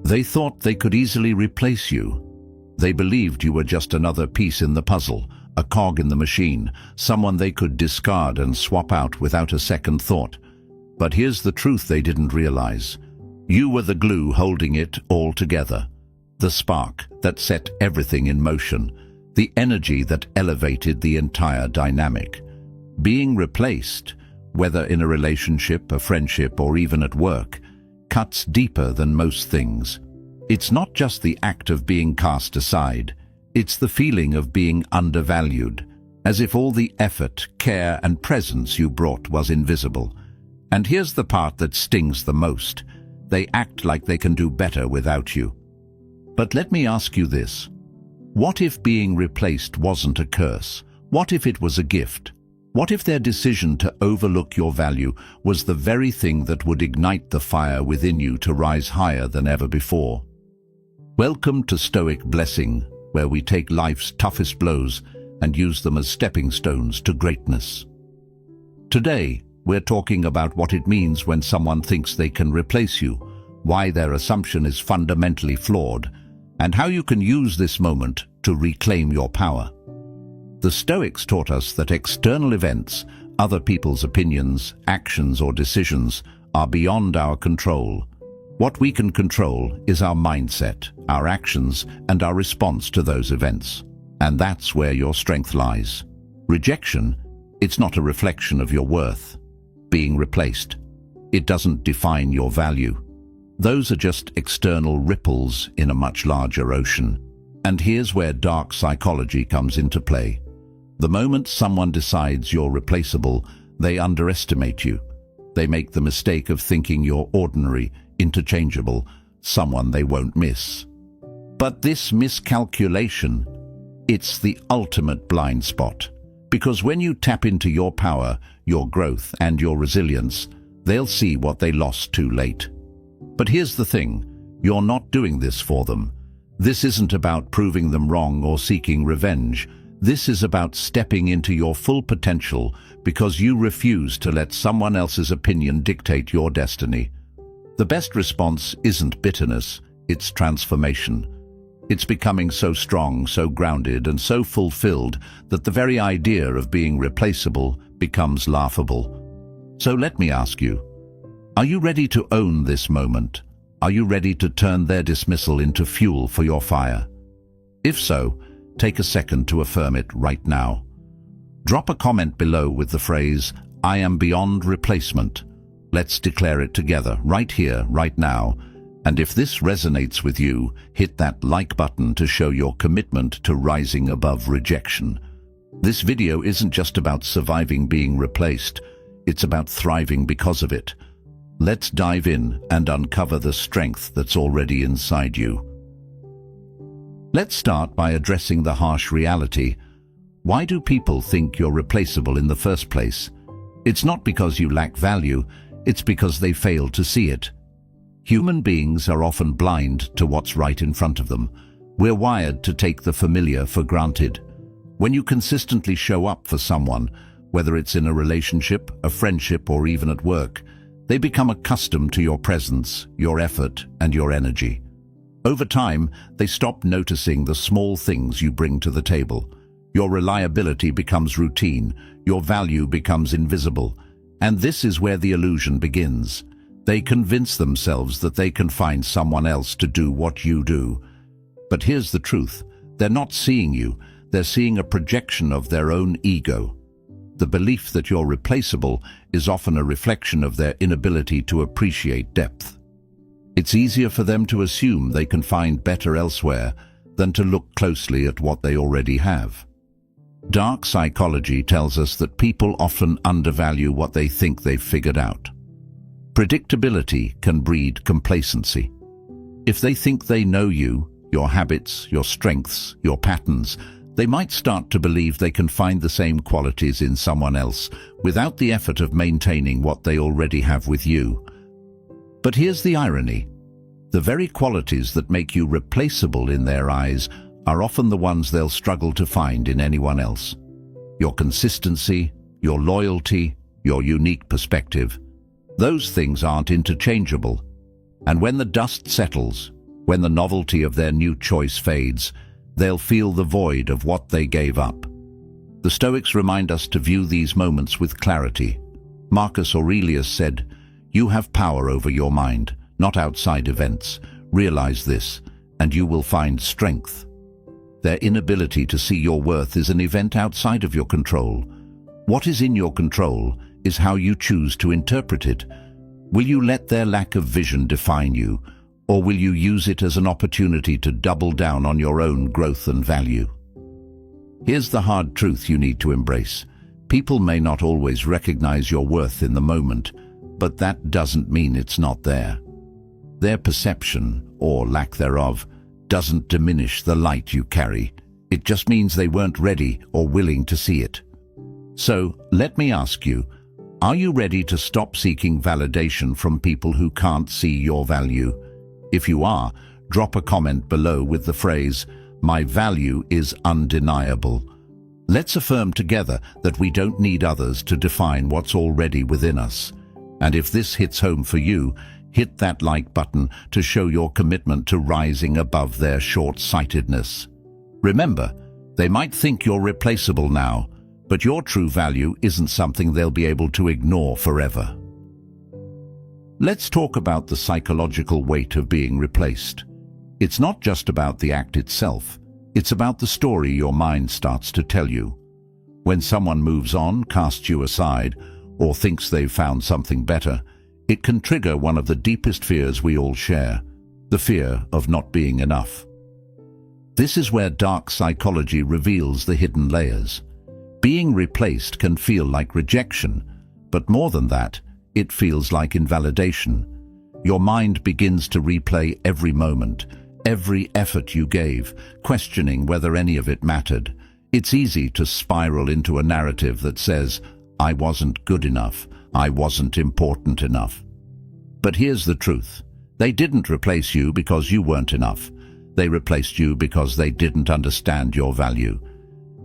They thought they could easily replace you. They believed you were just another piece in the puzzle, a cog in the machine, someone they could discard and swap out without a second thought. But here's the truth they didn't realize. You were the glue holding it all together, the spark that set everything in motion, the energy that elevated the entire dynamic. Being replaced, whether in a relationship, a friendship, or even at work, cuts deeper than most things. It's not just the act of being cast aside, it's the feeling of being undervalued, as if all the effort, care, and presence you brought was invisible. And here's the part that stings the most. They act like they can do better without you. But let me ask you this. What if being replaced wasn't a curse? What if it was a gift? What if their decision to overlook your value was the very thing that would ignite the fire within you to rise higher than ever before? Welcome to Stoic Blessing, where we take life's toughest blows and use them as stepping stones to greatness. Today, we're talking about what it means when someone thinks they can replace you, why their assumption is fundamentally flawed, and how you can use this moment to reclaim your power. The Stoics taught us that external events, other people's opinions, actions, or decisions are beyond our control. What we can control is our mindset, our actions, and our response to those events. And that's where your strength lies. Rejection, it's not a reflection of your worth. Being replaced, it doesn't define your value. Those are just external ripples in a much larger ocean. And here's where dark psychology comes into play. The moment someone decides you're replaceable, they underestimate you. They make the mistake of thinking you're ordinary, interchangeable, someone they won't miss. But this miscalculation, it's the ultimate blind spot. Because when you tap into your power, your growth, and your resilience, they'll see what they lost too late. But here's the thing, you're not doing this for them. This isn't about proving them wrong or seeking revenge. This is about stepping into your full potential because you refuse to let someone else's opinion dictate your destiny. The best response isn't bitterness, it's transformation. It's becoming so strong, so grounded, and so fulfilled that the very idea of being replaceable becomes laughable. So let me ask you, are you ready to own this moment? Are you ready to turn their dismissal into fuel for your fire? If so, take a second to affirm it right now. Drop a comment below with the phrase, "I am beyond replacement." Let's declare it together, right here, right now. And if this resonates with you, hit that like button to show your commitment to rising above rejection. This video isn't just about surviving being replaced, it's about thriving because of it. Let's dive in and uncover the strength that's already inside you. Let's start by addressing the harsh reality. Why do people think you're replaceable in the first place? It's not because you lack value, it's because they fail to see it. Human beings are often blind to what's right in front of them. We're wired to take the familiar for granted. When you consistently show up for someone, whether it's in a relationship, a friendship, or even at work, they become accustomed to your presence, your effort, and your energy. Over time, they stop noticing the small things you bring to the table. Your reliability becomes routine, your value becomes invisible, and this is where the illusion begins. They convince themselves that they can find someone else to do what you do. But here's the truth, they're not seeing you, they're seeing a projection of their own ego. The belief that you're replaceable is often a reflection of their inability to appreciate depth. It's easier for them to assume they can find better elsewhere than to look closely at what they already have. Dark psychology tells us that people often undervalue what they think they've figured out. Predictability can breed complacency. If they think they know you, your habits, your strengths, your patterns, they might start to believe they can find the same qualities in someone else without the effort of maintaining what they already have with you. But here's the irony. The very qualities that make you replaceable in their eyes are often the ones they'll struggle to find in anyone else. Your consistency, your loyalty, your unique perspective. Those things aren't interchangeable. And when the dust settles, When the novelty of their new choice fades, they'll feel the void of what they gave up. The Stoics remind us to view these moments with clarity. Marcus Aurelius said, "You have power over your mind, not outside events. Realize this, and you will find strength." Their inability to see your worth is an event outside of your control. What is in your control is how you choose to interpret it. Will you let their lack of vision define you, or will you use it as an opportunity to double down on your own growth and value? Here's the hard truth you need to embrace. People may not always recognize your worth in the moment, but that doesn't mean it's not there. Their perception, or lack thereof, doesn't diminish the light you carry. It just means they weren't ready or willing to see it. So, let me ask you, are you ready to stop seeking validation from people who can't see your value? If you are, drop a comment below with the phrase, "My value is undeniable." Let's affirm together that we don't need others to define what's already within us. And if this hits home for you, hit that like button to show your commitment to rising above their short-sightedness. Remember, they might think you're replaceable now, but your true value isn't something they'll be able to ignore forever. Let's talk about the psychological weight of being replaced. It's not just about the act itself, it's about the story your mind starts to tell you. When someone moves on, casts you aside, or thinks they've found something better, it can trigger one of the deepest fears we all share, the fear of not being enough. This is where dark psychology reveals the hidden layers. Being replaced can feel like rejection, but more than that, it feels like invalidation. Your mind begins to replay every moment, every effort you gave, questioning whether any of it mattered. It's easy to spiral into a narrative that says, "I wasn't good enough, I wasn't important enough." But here's the truth. They didn't replace you because you weren't enough. They replaced you because they didn't understand your value.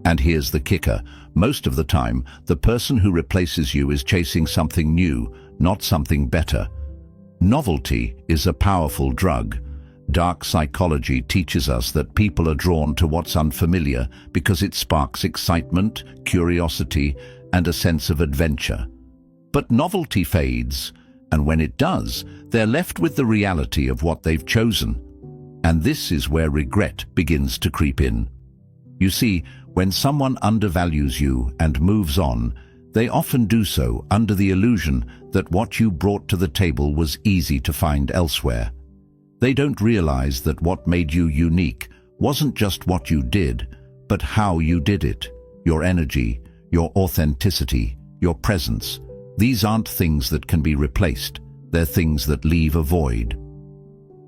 And here's the kicker. Most of the time, the person who replaces you is chasing something new, not something better. Novelty is a powerful drug. Dark psychology teaches us that people are drawn to what's unfamiliar because it sparks excitement, curiosity, and a sense of adventure. But novelty fades, and when it does, they're left with the reality of what they've chosen. And this is where regret begins to creep in. You see, when someone undervalues you and moves on, they often do so under the illusion that what you brought to the table was easy to find elsewhere. They don't realize that what made you unique wasn't just what you did, but how you did it. Your energy, your authenticity, your presence. These aren't things that can be replaced. They're things that leave a void.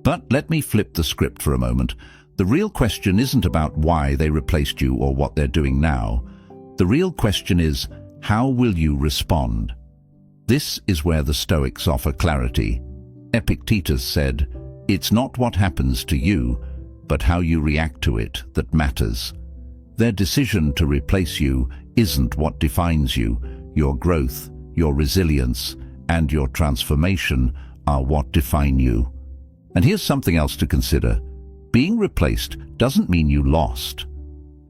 But let me flip the script for a moment. The real question isn't about why they replaced you or what they're doing now. The real question is, how will you respond? This is where the Stoics offer clarity. Epictetus said, "It's not what happens to you, but how you react to it that matters." Their decision to replace you isn't what defines you. Your growth, your resilience, and your transformation are what define you. And here's something else to consider. Being replaced doesn't mean you lost.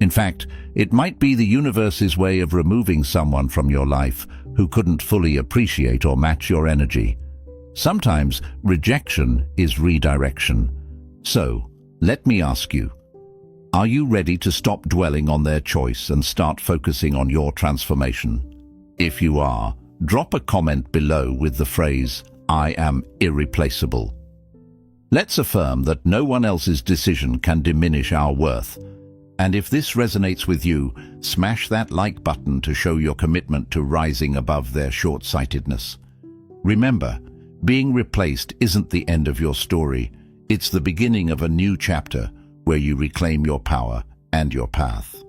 In fact, it might be the universe's way of removing someone from your life who couldn't fully appreciate or match your energy. Sometimes rejection is redirection. So, let me ask you, are you ready to stop dwelling on their choice and start focusing on your transformation? If you are, drop a comment below with the phrase, "I am irreplaceable." Let's affirm that no one else's decision can diminish our worth. And if this resonates with you, smash that like button to show your commitment to rising above their short-sightedness. Remember, being replaced isn't the end of your story. It's the beginning of a new chapter where you reclaim your power and your path.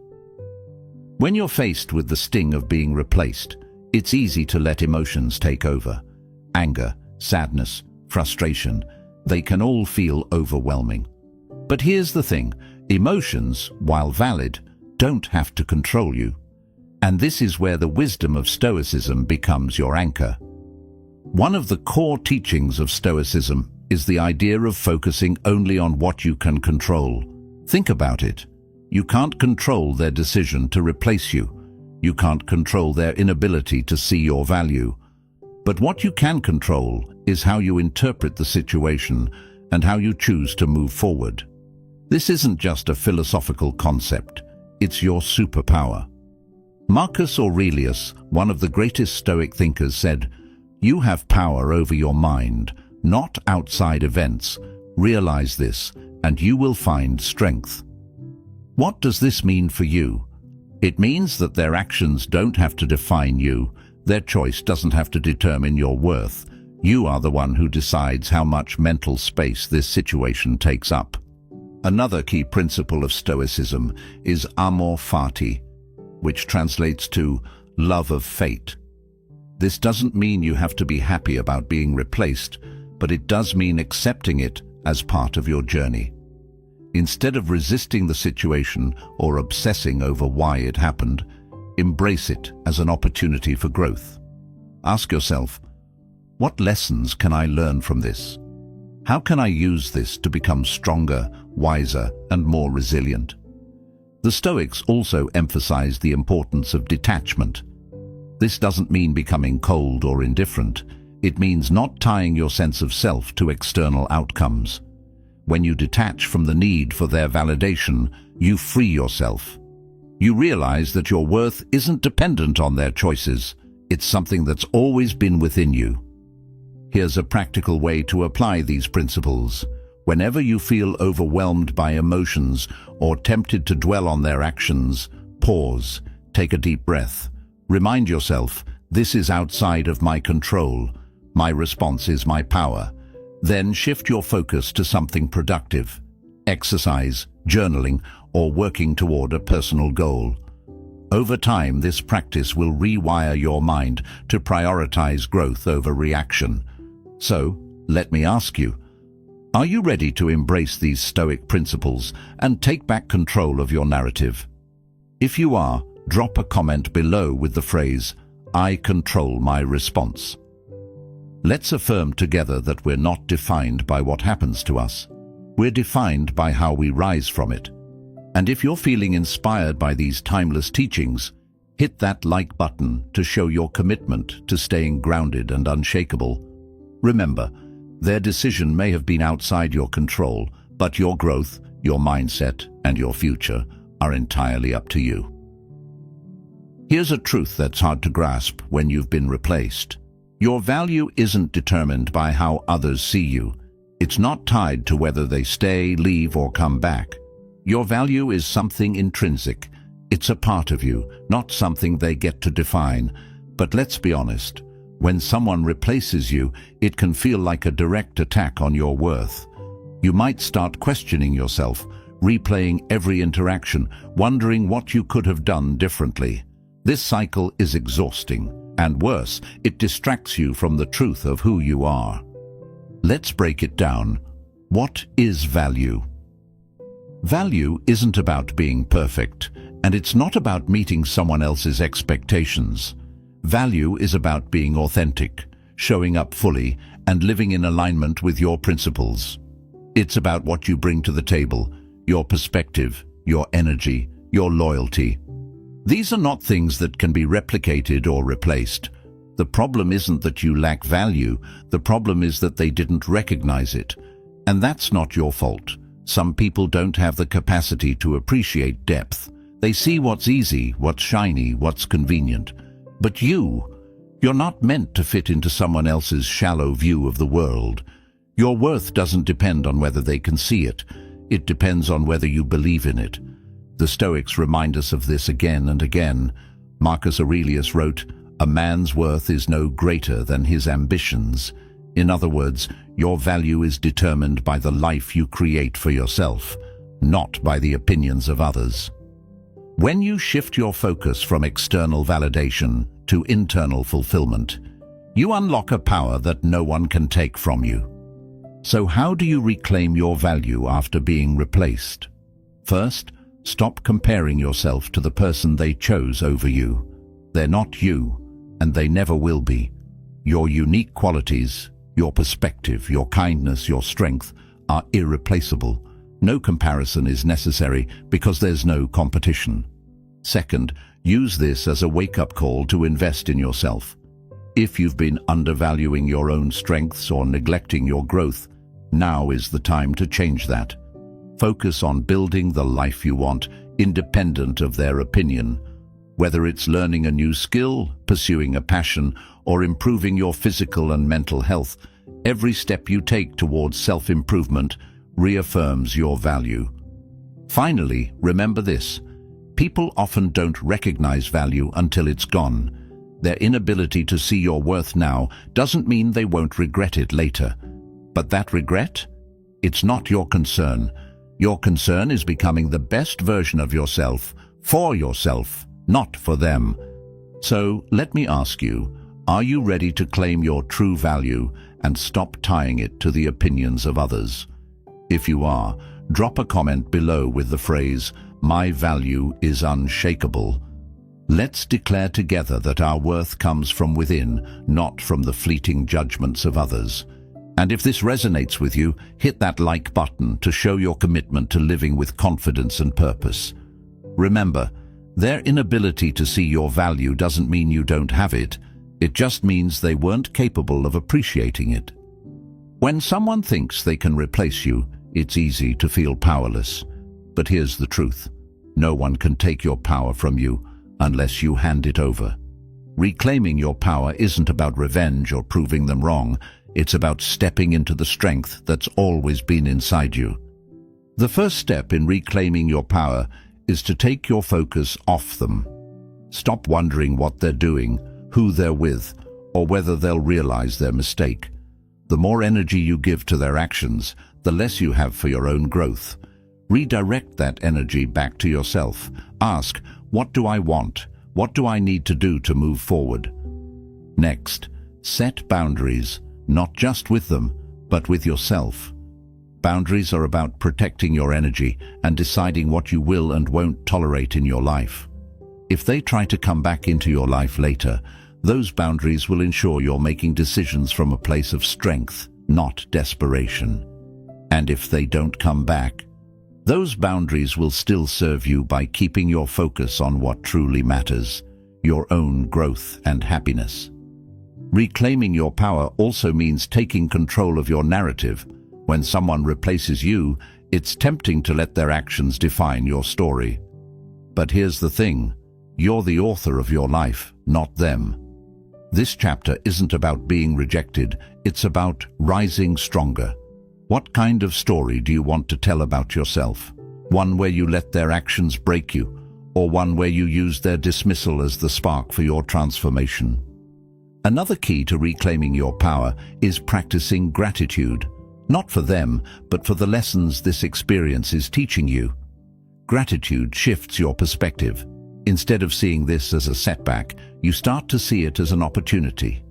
When you're faced with the sting of being replaced, it's easy to let emotions take over. Anger, sadness, frustration, they can all feel overwhelming. But here's the thing, emotions, while valid, don't have to control you. And this is where the wisdom of Stoicism becomes your anchor. One of the core teachings of Stoicism is the idea of focusing only on what you can control. Think about it. You can't control their decision to replace you. You can't control their inability to see your value. But what you can control is how you interpret the situation and how you choose to move forward. This isn't just a philosophical concept. It's your superpower. Marcus Aurelius, one of the greatest Stoic thinkers, said, "You have power over your mind, not outside events. Realize this, and you will find strength." What does this mean for you? It means that their actions don't have to define you. Their choice doesn't have to determine your worth. You are the one who decides how much mental space this situation takes up. Another key principle of Stoicism is amor fati, which translates to love of fate. This doesn't mean you have to be happy about being replaced, but it does mean accepting it as part of your journey. Instead of resisting the situation or obsessing over why it happened, embrace it as an opportunity for growth. Ask yourself, what lessons can I learn from this? How can I use this to become stronger, wiser, and more resilient? The Stoics also emphasize the importance of detachment. This doesn't mean becoming cold or indifferent. It means not tying your sense of self to external outcomes. When you detach from the need for their validation, you free yourself. You realize that your worth isn't dependent on their choices. It's something that's always been within you. Here's a practical way to apply these principles. Whenever you feel overwhelmed by emotions or tempted to dwell on their actions, pause, take a deep breath. Remind yourself, this is outside of my control. My response is my power. Then shift your focus to something productive. Exercise, journaling, or working toward a personal goal. Over time, this practice will rewire your mind to prioritize growth over reaction. So, let me ask you, are you ready to embrace these Stoic principles and take back control of your narrative? If you are, drop a comment below with the phrase, "I control my response." Let's affirm together that we're not defined by what happens to us. We're defined by how we rise from it. And if you're feeling inspired by these timeless teachings, hit that like button to show your commitment to staying grounded and unshakable. Remember, their decision may have been outside your control, but your growth, your mindset, and your future are entirely up to you. Here's a truth that's hard to grasp when you've been replaced. Your value isn't determined by how others see you. It's not tied to whether they stay, leave, or come back. Your value is something intrinsic. It's a part of you, not something they get to define. But let's be honest, when someone replaces you, it can feel like a direct attack on your worth. You might start questioning yourself, replaying every interaction, wondering what you could have done differently. This cycle is exhausting, and worse, it distracts you from the truth of who you are. Let's break it down. What is value? Value isn't about being perfect, and it's not about meeting someone else's expectations. Value is about being authentic, showing up fully, and living in alignment with your principles. It's about what you bring to the table, your perspective, your energy, your loyalty. These are not things that can be replicated or replaced. The problem isn't that you lack value, the problem is that they didn't recognize it. And that's not your fault. Some people don't have the capacity to appreciate depth. They see what's easy, what's shiny, what's convenient. But you're not meant to fit into someone else's shallow view of the world. Your worth doesn't depend on whether they can see it. It depends on whether you believe in it. The Stoics remind us of this again and again. Marcus Aurelius wrote, "A man's worth is no greater than his ambitions." In other words, your value is determined by the life you create for yourself, not by the opinions of others. When you shift your focus from external validation to internal fulfillment, you unlock a power that no one can take from you. So how do you reclaim your value after being replaced? First, stop comparing yourself to the person they chose over you. They're not you, and they never will be. Your unique qualities, Your perspective, your kindness, your strength are irreplaceable. No comparison is necessary because there's no competition. Second, use this as a wake-up call to invest in yourself. If you've been undervaluing your own strengths or neglecting your growth, now is the time to change that. Focus on building the life you want, independent of their opinion. Whether it's learning a new skill, pursuing a passion, or improving your physical and mental health, every step you take towards self-improvement reaffirms your value. Finally, remember this. People often don't recognize value until it's gone. Their inability to see your worth now doesn't mean they won't regret it later. But that regret? It's not your concern. Your concern is becoming the best version of yourself, for yourself, not for them. So let me ask you, are you ready to claim your true value and stop tying it to the opinions of others? If you are, drop a comment below with the phrase, "My value is unshakable." Let's declare together that our worth comes from within, not from the fleeting judgments of others. And if this resonates with you, hit that like button to show your commitment to living with confidence and purpose. Remember, their inability to see your value doesn't mean you don't have it. It just means they weren't capable of appreciating it. When someone thinks they can replace you, it's easy to feel powerless. But here's the truth. No one can take your power from you unless you hand it over. Reclaiming your power isn't about revenge or proving them wrong. It's about stepping into the strength that's always been inside you. The first step in reclaiming your power is to take your focus off them. Stop wondering what they're doing, who they're with, or whether they'll realize their mistake. The more energy you give to their actions, the less you have for your own growth. Redirect that energy back to yourself. Ask, what do I want? What do I need to do to move forward? Next, set boundaries, not just with them, but with yourself. Boundaries are about protecting your energy and deciding what you will and won't tolerate in your life. If they try to come back into your life later, those boundaries will ensure you're making decisions from a place of strength, not desperation. And if they don't come back, those boundaries will still serve you by keeping your focus on what truly matters, your own growth and happiness. Reclaiming your power also means taking control of your narrative. When someone replaces you, it's tempting to let their actions define your story. But here's the thing, you're the author of your life, not them. This chapter isn't about being rejected, it's about rising stronger. What kind of story do you want to tell about yourself? One where you let their actions break you, or one where you use their dismissal as the spark for your transformation? Another key to reclaiming your power is practicing gratitude, not for them, but for the lessons this experience is teaching you. Gratitude shifts your perspective. Instead of seeing this as a setback, you start to see it as an opportunity.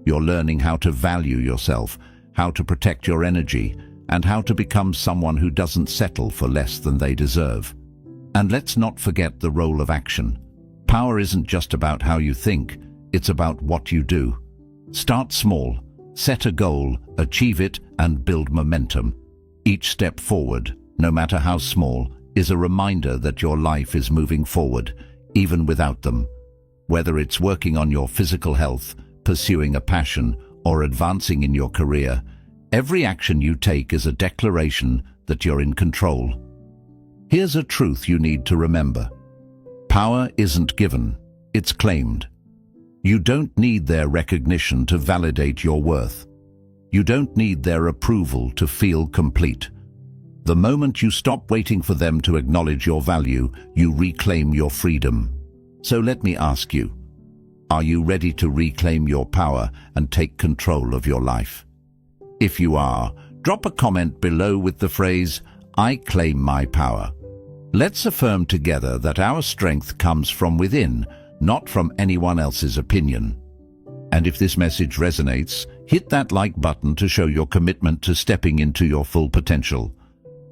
You're learning how to value yourself, how to protect your energy, and how to become someone who doesn't settle for less than they deserve. And let's not forget the role of action. Power isn't just about how you think, it's about what you do. Start small, set a goal, achieve it, and build momentum. Each step forward, no matter how small, is a reminder that your life is moving forward, even without them. Whether it's working on your physical health, pursuing a passion, or advancing in your career, every action you take is a declaration that you're in control. Here's a truth you need to remember. Power isn't given, it's claimed. You don't need their recognition to validate your worth. You don't need their approval to feel complete. The moment you stop waiting for them to acknowledge your value, you reclaim your freedom. So let me ask you, are you ready to reclaim your power and take control of your life? If you are, drop a comment below with the phrase, "I claim my power." Let's affirm together that our strength comes from within, not from anyone else's opinion. And if this message resonates, hit that like button to show your commitment to stepping into your full potential.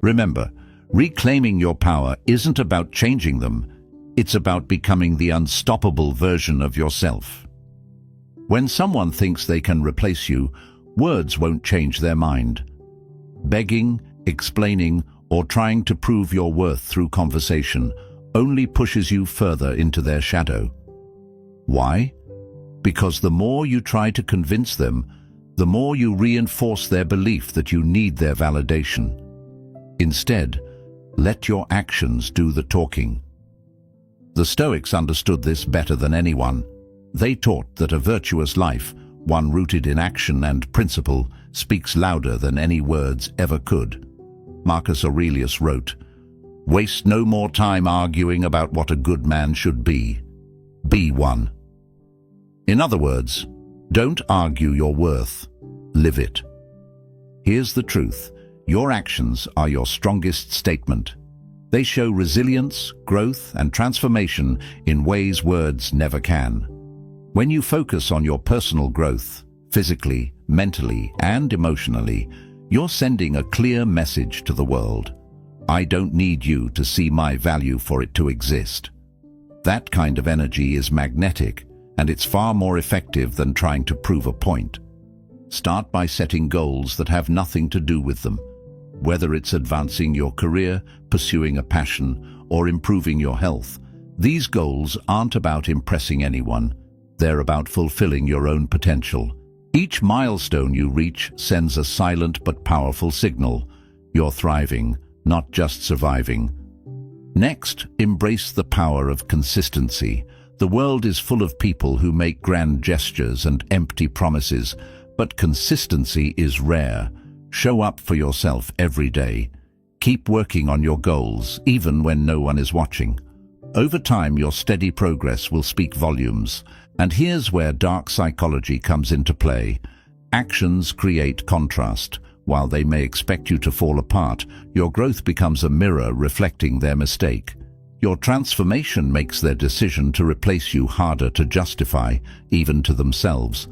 Remember, reclaiming your power isn't about changing them, it's about becoming the unstoppable version of yourself. When someone thinks they can replace you, Words won't change their mind. Begging, explaining, or trying to prove your worth through conversation only pushes you further into their shadow. Why? Because the more you try to convince them, the more you reinforce their belief that you need their validation. Instead, let your actions do the talking. The Stoics understood this better than anyone. They taught that a virtuous life, one rooted in action and principle, speaks louder than any words ever could. Marcus Aurelius wrote, "Waste no more time arguing about what a good man should be. Be one." In other words, don't argue your worth, live it. Here's the truth. Your actions are your strongest statement. They show resilience, growth, and transformation in ways words never can. When you focus on your personal growth, physically, mentally, and emotionally, you're sending a clear message to the world. I don't need you to see my value for it to exist. That kind of energy is magnetic, and it's far more effective than trying to prove a point. Start by setting goals that have nothing to do with them. Whether it's advancing your career, pursuing a passion, or improving your health, these goals aren't about impressing anyone. They're about fulfilling your own potential. Each milestone you reach sends a silent but powerful signal. You're thriving, not just surviving. Next, embrace the power of consistency. The world is full of people who make grand gestures and empty promises, but consistency is rare. Show up for yourself every day. Keep working on your goals, even when no one is watching. Over time, your steady progress will speak volumes. And here's where dark psychology comes into play. Actions create contrast. While they may expect you to fall apart, your growth becomes a mirror reflecting their mistake. Your transformation makes their decision to replace you harder to justify, even to themselves.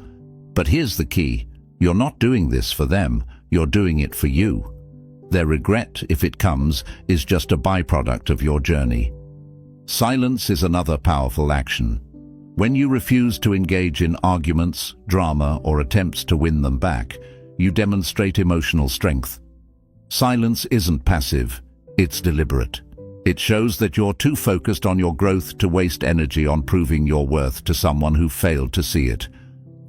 But here's the key. You're not doing this for them. You're doing it for you. Their regret, if it comes, is just a byproduct of your journey. Silence is another powerful action. When you refuse to engage in arguments, drama, or attempts to win them back, you demonstrate emotional strength. Silence isn't passive, it's deliberate. It shows that you're too focused on your growth to waste energy on proving your worth to someone who failed to see it.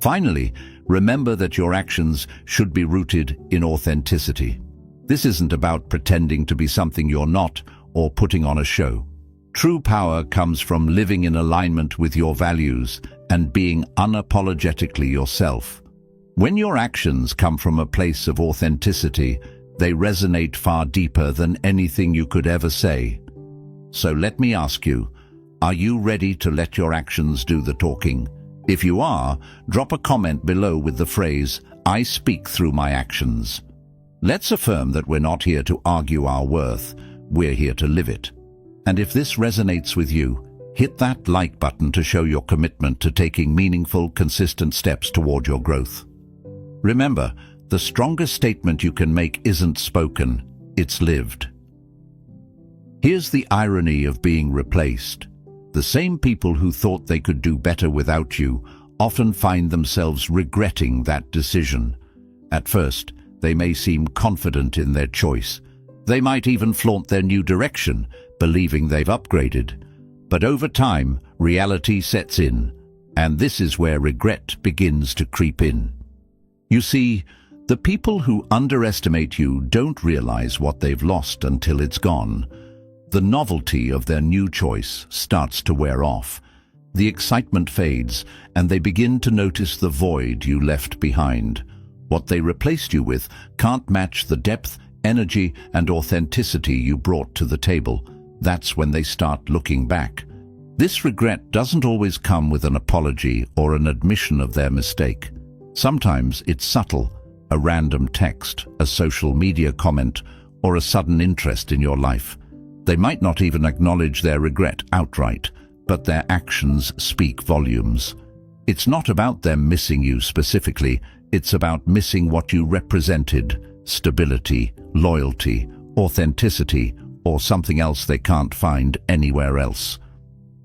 Finally, remember that your actions should be rooted in authenticity. This isn't about pretending to be something you're not or putting on a show. True power comes from living in alignment with your values and being unapologetically yourself. When your actions come from a place of authenticity, they resonate far deeper than anything you could ever say. So let me ask you, are you ready to let your actions do the talking? If you are, drop a comment below with the phrase, "I speak through my actions." Let's affirm that we're not here to argue our worth, we're here to live it. And if this resonates with you, hit that like button to show your commitment to taking meaningful, consistent steps toward your growth. Remember, the strongest statement you can make isn't spoken, it's lived. Here's the irony of being replaced. The same people who thought they could do better without you often find themselves regretting that decision. At first, they may seem confident in their choice. They might even flaunt their new direction, believing they've upgraded. But over time, reality sets in, and this is where regret begins to creep in. You see, the people who underestimate you don't realize what they've lost until it's gone. The novelty of their new choice starts to wear off. The excitement fades, and they begin to notice the void you left behind. What they replaced you with can't match the depth, energy, and authenticity you brought to the table. That's when they start looking back. This regret doesn't always come with an apology or an admission of their mistake. Sometimes it's subtle, a random text, a social media comment, or a sudden interest in your life. They might not even acknowledge their regret outright, but their actions speak volumes. It's not about them missing you specifically, it's about missing what you represented: stability, loyalty, authenticity, or something else they can't find anywhere else.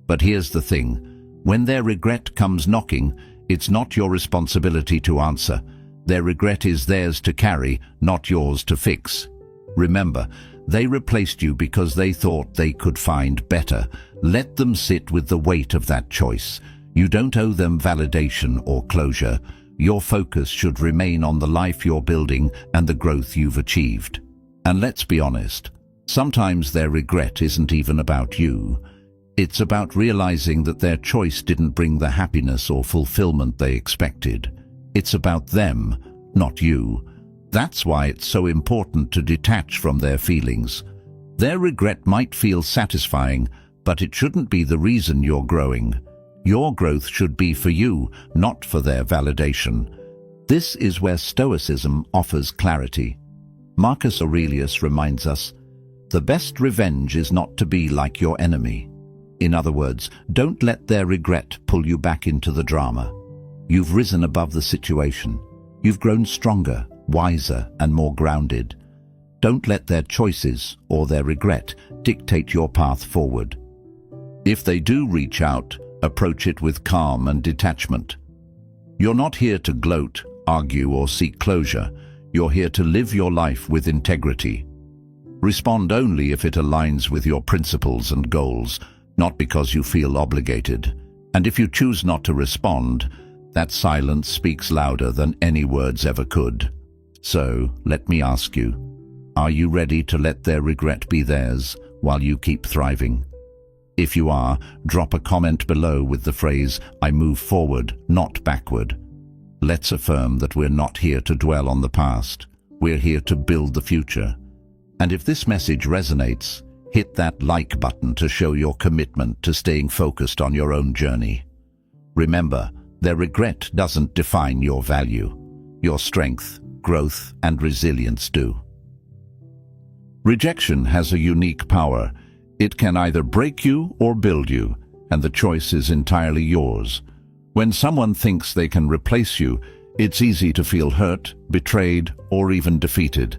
But here's the thing, when their regret comes knocking, it's not your responsibility to answer. Their regret is theirs to carry, not yours to fix. Remember, they replaced you because they thought they could find better. Let them sit with the weight of that choice. You don't owe them validation or closure. Your focus should remain on the life you're building and the growth you've achieved. And let's be honest, sometimes their regret isn't even about you. It's about realizing that their choice didn't bring the happiness or fulfillment they expected. It's about them, not you. That's why it's so important to detach from their feelings. Their regret might feel satisfying, but it shouldn't be the reason you're growing. Your growth should be for you, not for their validation. This is where Stoicism offers clarity. Marcus Aurelius reminds us, "The best revenge is not to be like your enemy." In other words, don't let their regret pull you back into the drama. You've risen above the situation. You've grown stronger, wiser, and more grounded. Don't let their choices or their regret dictate your path forward. If they do reach out, approach it with calm and detachment. You're not here to gloat, argue, or seek closure. You're here to live your life with integrity. Respond only if it aligns with your principles and goals, not because you feel obligated. And if you choose not to respond, that silence speaks louder than any words ever could. So, let me ask you, are you ready to let their regret be theirs while you keep thriving? If you are, drop a comment below with the phrase, "I move forward, not backward." Let's affirm that we're not here to dwell on the past. We're here to build the future. And if this message resonates, hit that like button to show your commitment to staying focused on your own journey. Remember, their regret doesn't define your value. Your strength, growth, and resilience do. Rejection has a unique power. It can either break you or build you, and the choice is entirely yours. When someone thinks they can replace you, it's easy to feel hurt, betrayed, or even defeated.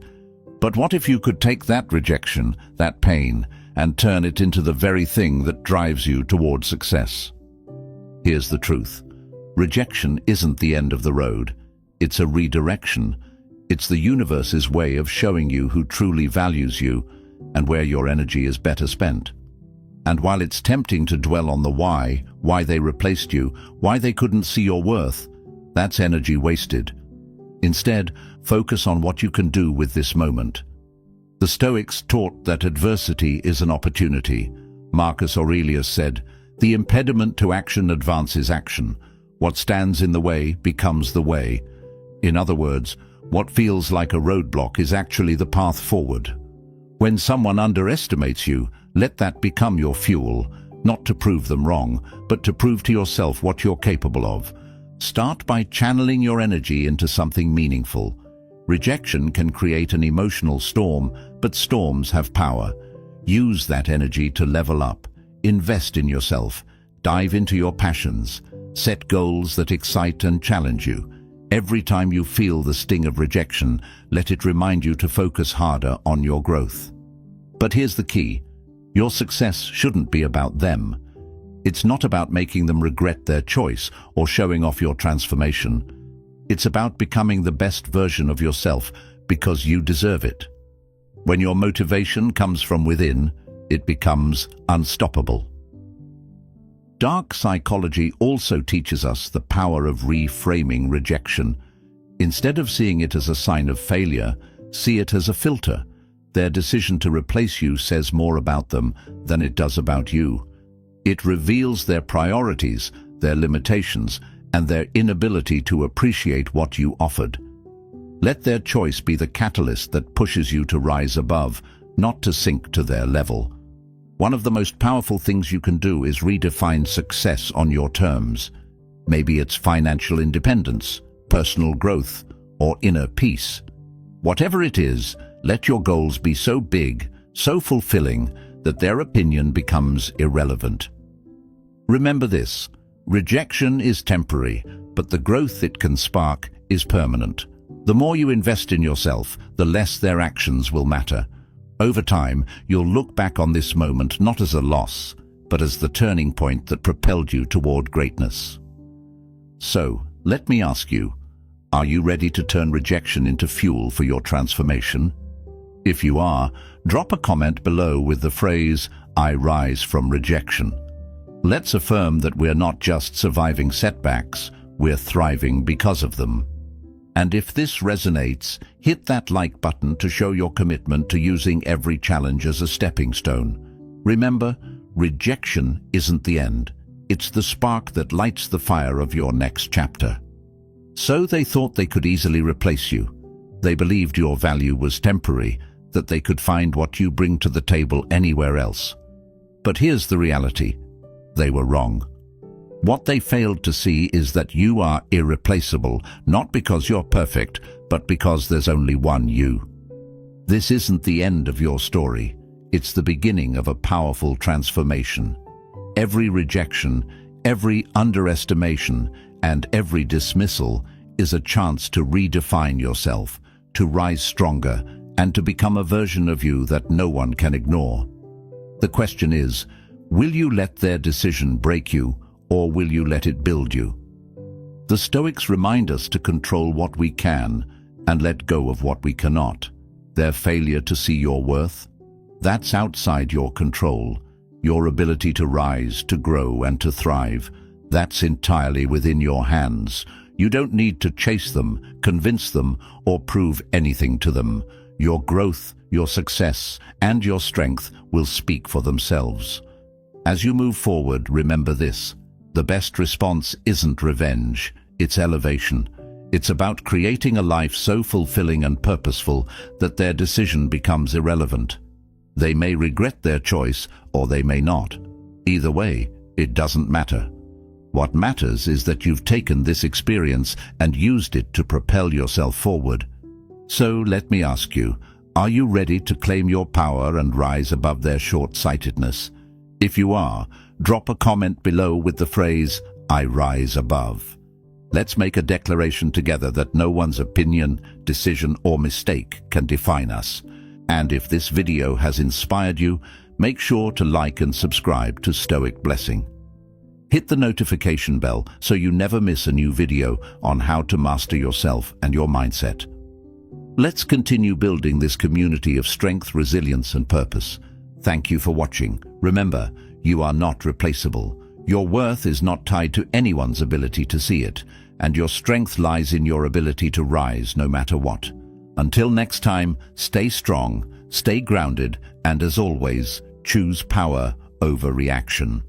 But what if you could take that rejection, that pain, and turn it into the very thing that drives you toward success? Here's the truth. Rejection isn't the end of the road. It's a redirection. It's the universe's way of showing you who truly values you and where your energy is better spent. And while it's tempting to dwell on the why they replaced you, why they couldn't see your worth, that's energy wasted. Instead, focus on what you can do with this moment. The Stoics taught that adversity is an opportunity. Marcus Aurelius said, "The impediment to action advances action. What stands in the way becomes the way." In other words, what feels like a roadblock is actually the path forward. When someone underestimates you, let that become your fuel, not to prove them wrong, but to prove to yourself what you're capable of. Start by channeling your energy into something meaningful. Rejection can create an emotional storm, but storms have power. Use that energy to level up, invest in yourself, dive into your passions, set goals that excite and challenge you. Every time you feel the sting of rejection, let it remind you to focus harder on your growth. But here's the key. Your success shouldn't be about them. It's not about making them regret their choice or showing off your transformation. It's about becoming the best version of yourself because you deserve it. When your motivation comes from within, it becomes unstoppable. Dark psychology also teaches us the power of reframing rejection. Instead of seeing it as a sign of failure, see it as a filter. Their decision to replace you says more about them than it does about you. It reveals their priorities, their limitations, and their inability to appreciate what you offered. Let their choice be the catalyst that pushes you to rise above, not to sink to their level. One of the most powerful things you can do is redefine success on your terms. Maybe it's financial independence, personal growth, or inner peace. Whatever it is, let your goals be so big, so fulfilling, that their opinion becomes irrelevant. Remember this, rejection is temporary, but the growth it can spark is permanent. The more you invest in yourself, the less their actions will matter. Over time, you'll look back on this moment not as a loss, but as the turning point that propelled you toward greatness. So, let me ask you, Are you ready to turn rejection into fuel for your transformation? If you are, drop a comment below with the phrase, "I rise from rejection." Let's affirm that we're not just surviving setbacks, we're thriving because of them. And if this resonates, hit that like button to show your commitment to using every challenge as a stepping stone. Remember, rejection isn't the end. It's the spark that lights the fire of your next chapter. So they thought they could easily replace you. They believed your value was temporary, that they could find what you bring to the table anywhere else. But here's the reality. They were wrong. What they failed to see is that you are irreplaceable, not because you're perfect, but because there's only one you. This isn't the end of your story. It's the beginning of a powerful transformation. Every rejection, every underestimation, and every dismissal is a chance to redefine yourself, to rise stronger, and to become a version of you that no one can ignore. The question is, will you let their decision break you, or will you let it build you? The Stoics remind us to control what we can and let go of what we cannot. Their failure to see your worth? That's outside your control. Your ability to rise, to grow, and to thrive, that's entirely within your hands. You don't need to chase them, convince them, or prove anything to them. Your growth, your success, and your strength will speak for themselves. As you move forward, remember this. The best response isn't revenge, it's elevation. It's about creating a life so fulfilling and purposeful that their decision becomes irrelevant. They may regret their choice, or they may not. Either way, it doesn't matter. What matters is that you've taken this experience and used it to propel yourself forward. So let me ask you, are you ready to claim your power and rise above their short-sightedness? If you are, drop a comment below with the phrase, "I rise above." Let's make a declaration together that no one's opinion, decision, or mistake can define us. And if this video has inspired you, make sure to like and subscribe to Stoic Blessing. Hit the notification bell so you never miss a new video on how to master yourself and your mindset. Let's continue building this community of strength, resilience, and purpose. Thank you for watching. Remember, you are not replaceable. Your worth is not tied to anyone's ability to see it, and your strength lies in your ability to rise no matter what. Until next time, stay strong, stay grounded, and as always, choose power over reaction.